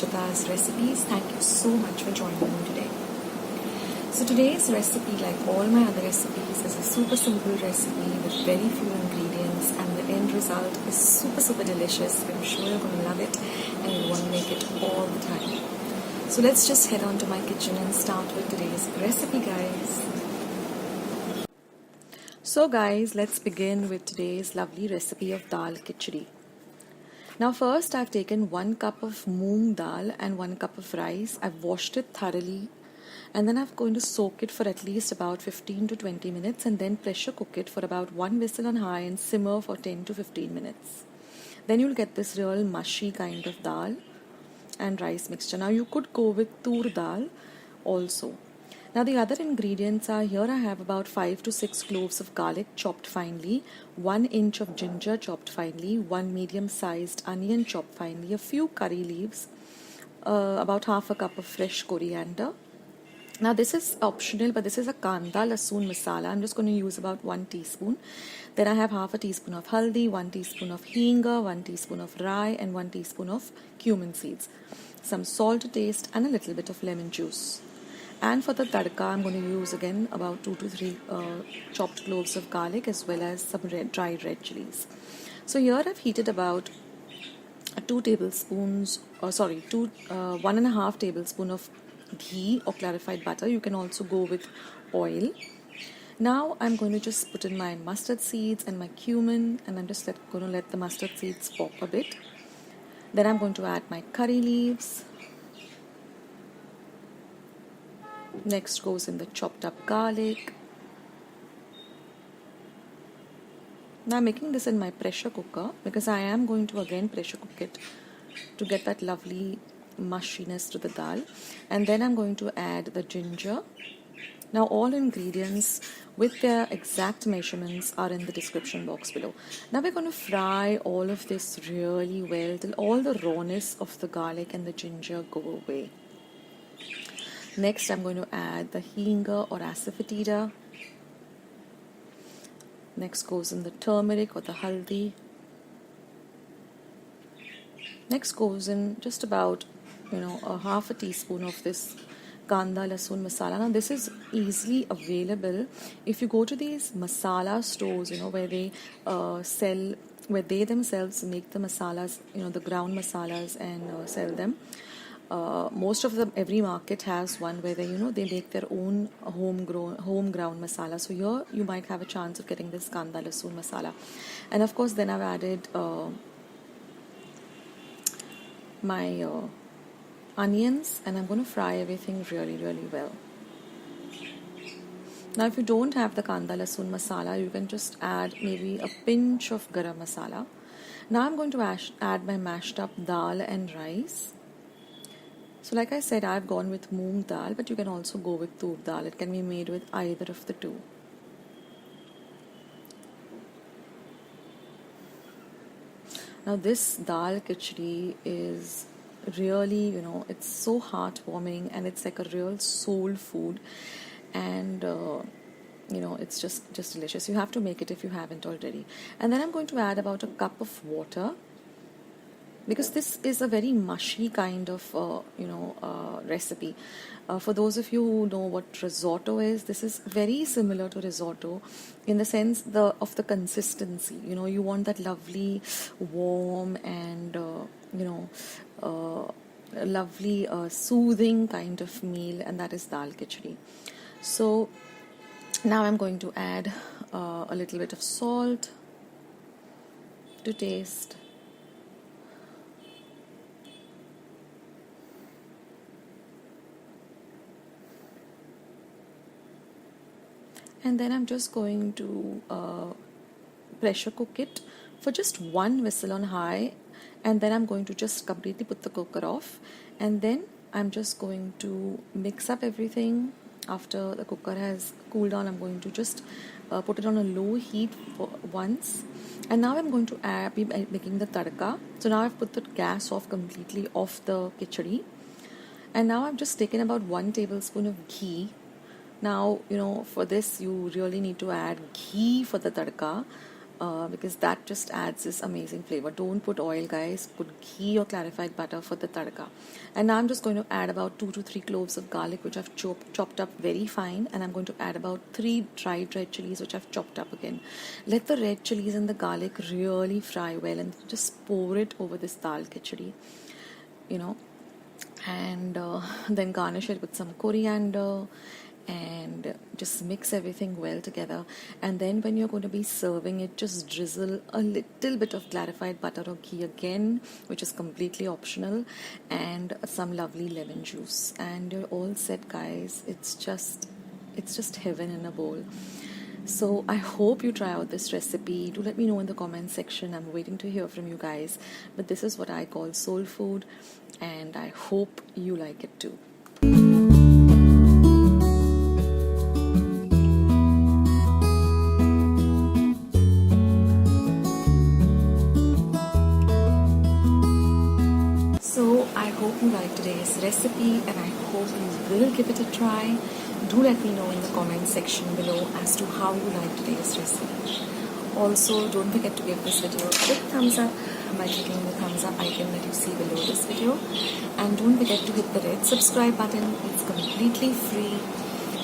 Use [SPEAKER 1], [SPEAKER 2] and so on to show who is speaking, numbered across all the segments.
[SPEAKER 1] Akshata's Recipes. Thank you so much for joining me today. So today's recipe, like all my other recipes, is a super simple recipe with very few ingredients, and the end result is super delicious. I'm sure you're going to love it and you'll want to make it all the time. So let's just head on to my kitchen and start with today's recipe, guys. So guys, let's begin with today's lovely recipe of Dal Khichdi. Now first I've taken 1 cup of Moong dal and 1 cup of rice. I've washed it thoroughly and then I'm going to soak it for at least about 15 to 20 minutes and then pressure cook it for about 1 whistle on high and simmer for 10 to 15 minutes. Then you'll get this real mushy kind of dal and rice mixture. Now you could go with tur dal also. Now the other ingredients are here. I have about 5 to 6 cloves of garlic chopped finely, 1 inch of ginger chopped finely, 1 medium-sized onion chopped finely, a few curry leaves, about half a cup of fresh coriander. Now this is optional, but this is a kanda lasoon masala. I'm just going to use about 1 teaspoon. Then I have half a teaspoon of haldi, 1 teaspoon of hinga, 1 teaspoon of rye, and 1 teaspoon of cumin seeds. Some salt to taste and a little bit of lemon juice. And for the tadka, I'm going to use again about 2 to 3 chopped cloves of garlic as well as some dried red chilies. So here I've heated about 1.5 tablespoon of ghee or clarified butter. You can also go with oil. Now I'm going to just put in my mustard seeds and my cumin, and I'm just going to let the mustard seeds pop a bit. Then I'm going to add my curry leaves. Next goes in the chopped up garlic. Now I'm making this in my pressure cooker because I am going to again pressure cook it to get that lovely mushiness to the dal. And then I'm going to add the ginger. Now all ingredients with their exact measurements are in the description box below. Now we're going to fry all of this really well till all the rawness of the garlic and the ginger go away. Next, I'm going to add the hinga or asafoetida. Next goes in the turmeric or the haldi. Next goes in just about, a half a teaspoon of this kanda lasoon masala. Now this is easily available if you go to these masala stores, where they where they themselves make the masalas, the ground masalas and sell them. Most of them, every market has one where they make their own home ground masala. So here you might have a chance of getting this kanda lasoon masala. And of course then I've added my onions, and I'm going to fry everything really well. Now if you don't have the kanda lasoon masala, you can just add maybe a pinch of garam masala. Now I'm going to add my mashed up dal and rice. So like I said, I've gone with Moong dal, but you can also go with tur dal. It can be made with either of the two. Now this Dal Khichdi is really, it's so heartwarming and it's like a real soul food, and it's just delicious. You have to make it if you haven't already. And then I'm going to add about a cup of water, because this is a very mushy kind of recipe. For those of you who know what risotto is, this is very similar to risotto in the sense of the consistency. You want that lovely warm and lovely soothing kind of meal, and that is Dal Khichdi. So now I'm going to add a little bit of salt to taste. And then I'm just going to pressure cook it for just 1 whistle on high, and then I'm going to just completely put the cooker off, and then I'm just going to mix up everything. After the cooker has cooled down, I'm going to just put it on a low heat for once, and now I'm going to be making the tadka. So now I've put the gas off completely off the khichdi, and now I've just taken about 1 tablespoon of ghee. Now, for this you really need to add ghee for the tadka. because that just adds this amazing flavor. Don't put oil, guys. Put ghee or clarified butter for the tadka. And now I'm just going to add about 2 to 3 cloves of garlic, which I've chopped up very fine. And I'm going to add about 3 dried red chilies, which I've chopped up again. Let the red chilies and the garlic really fry well, and just pour it over this dal khichdi, and then garnish it with some coriander, and just mix everything well together. And then when you're going to be serving it, just drizzle a little bit of clarified butter or ghee again, which is completely optional, and some lovely lemon juice, and you're all set, guys. It's just heaven in a bowl. So I hope you try out this recipe. Do let me know in the comments section. I'm waiting to hear from you guys. But this is what I call soul food, and I hope you like it too. So I hope you like today's recipe, and I hope you will give it a try. Do let me know in the comment section below as to how you like today's recipe. Also, don't forget to give this video a quick thumbs up by clicking the thumbs up icon that you see below this video. And don't forget to hit the red subscribe button. It's completely free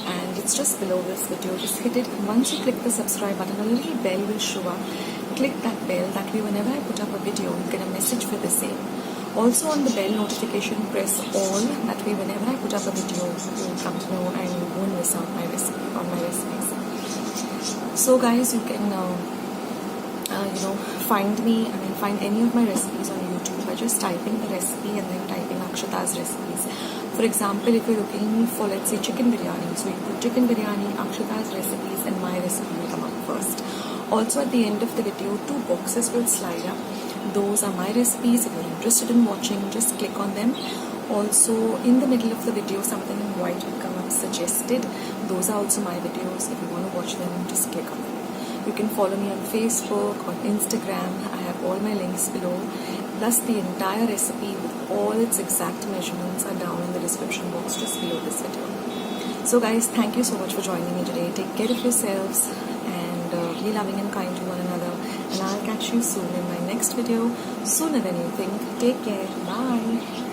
[SPEAKER 1] and it's just below this video. Just hit it. Once you click the subscribe button, a little bell will show up. Click that bell. That way, whenever I put up a video, you get a message for the same. Also on the bell notification, press all. That way, whenever I put up a video, you'll come to know and you won't miss out my recipe or my recipes. So guys, you can find any of my recipes on YouTube by just typing the recipe and then typing Akshata's recipes. For example, if you're looking for, let's say, chicken biryani, so you put chicken biryani, Akshata's recipes, and my recipe will come up first. Also, at the end of the video, 2 boxes will slide up. Those are my recipes. If you're interested in watching, just click on them. Also, in the middle of the video, something in white will come up suggested. Those are also my videos. If you want to watch them, just click on them. You can follow me on Facebook, on Instagram. I have all my links below. Plus, the entire recipe with all its exact measurements are down in the description box just below this video. So guys, thank you so much for joining me today. Take care of yourselves and be loving and kind to one another. And I'll catch you soon in my next video, sooner than you think. Take care. Bye.